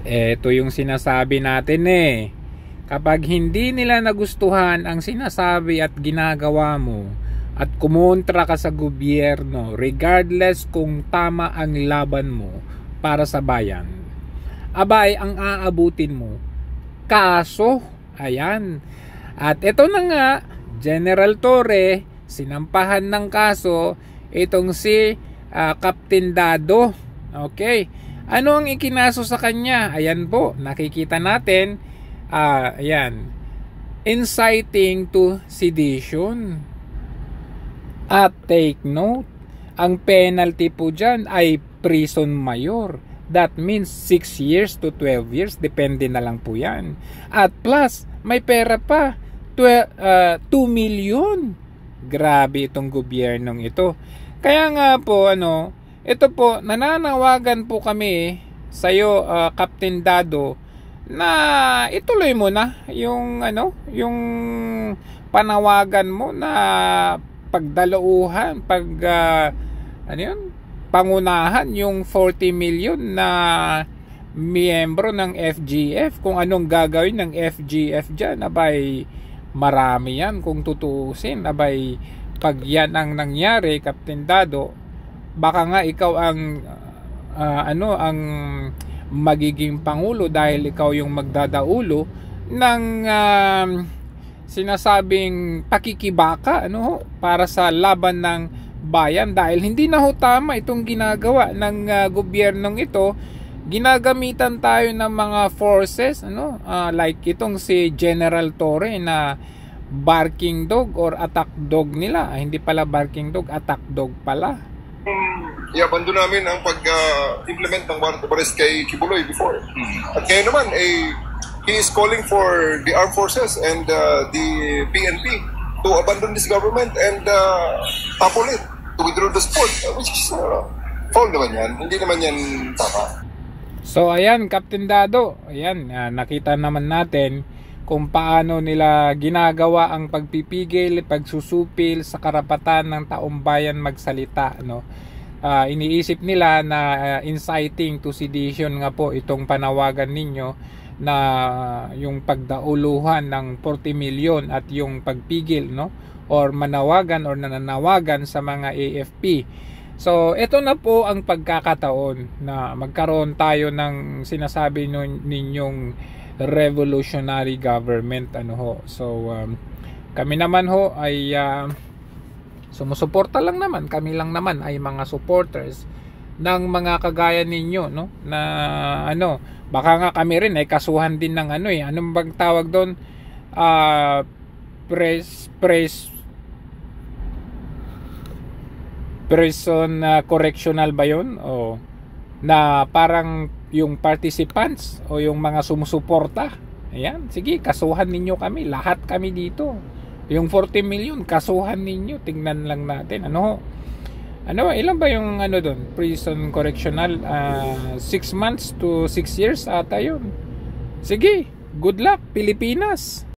Ito yung sinasabi natin eh. Kapag hindi nila nagustuhan ang sinasabi at ginagawa mo at kumontra ka sa gobyerno, regardless kung tama ang laban mo para sa bayan, abay ang aabutin mo kaso. Ayan. At ito na nga, General Torre, sinampahan ng kaso itong si Captain Dado. Okay. Ano ang ikinaso sa kanya? Ayan po, nakikita natin. Ayan. Inciting to sedition. At take note, ang penalty po dyan ay prison mayor. That means 6 years to 12 years. Depende na lang po yan. At plus, may pera pa. 2 million. Grabe itong gobyernong ito. Kaya nga po, ito po, nananawagan po kami sa iyo, Captain Dado, na ituloy mo na yung yung panawagan mo na pagdalauhan, pangunahan yung 40 million na miyembro ng FGF. Kung anong gagawin ng FGF dyan, abay marami yan kung tutuusin. Abay, pag yan ang nangyari, Captain Dado, baka nga ikaw ang ang magiging pangulo dahil ikaw yung magdadaulo ng sinasabing pakikibaka para sa laban ng bayan, dahil hindi na ho tama itong ginagawa ng gobyernong ito. Ginagamitan tayo ng mga forces like itong si General Torre na barking dog or attack dog nila. Hindi pala barking dog, attack dog pala. Iabando namin ang pag-implement ng warrant of arrest kay Kibuloy before. At ngayon naman, he is calling for the armed forces and the PNP to abandon this government and topple it, to withdraw the support, which is foul naman yan. Hindi naman yan tama. So ayan, Captain Dado, ayan, nakita naman natin kung paano nila ginagawa ang pagpipigil, pagsusupil sa karapatan ng taong bayan magsalita, iniisip nila na inciting to sedition nga po itong panawagan ninyo na yung pagdauluhan ng 40 million at yung pagpigil or manawagan or nananawagan sa mga AFP. So ito na po ang pagkakataon na magkaroon tayo ng sinasabi ninyong revolutionary government So kami naman ho ay sumusuporta lang naman. Kami lang naman ay mga supporters ng mga kagaya ninyo na baka nga kami rin ay kasuhan din ng anong bang tawag doon, prison correctional ba yun, na parang yung participants o yung mga sumusuporta. Ayan, sige, kasuhan ninyo kami, lahat kami dito. Yung 40 million kasuhan ninyo, tingnan lang natin ilan ba yung doon, prison correctional, 6 months to 6 years ata yun. Sige, good luck Pilipinas.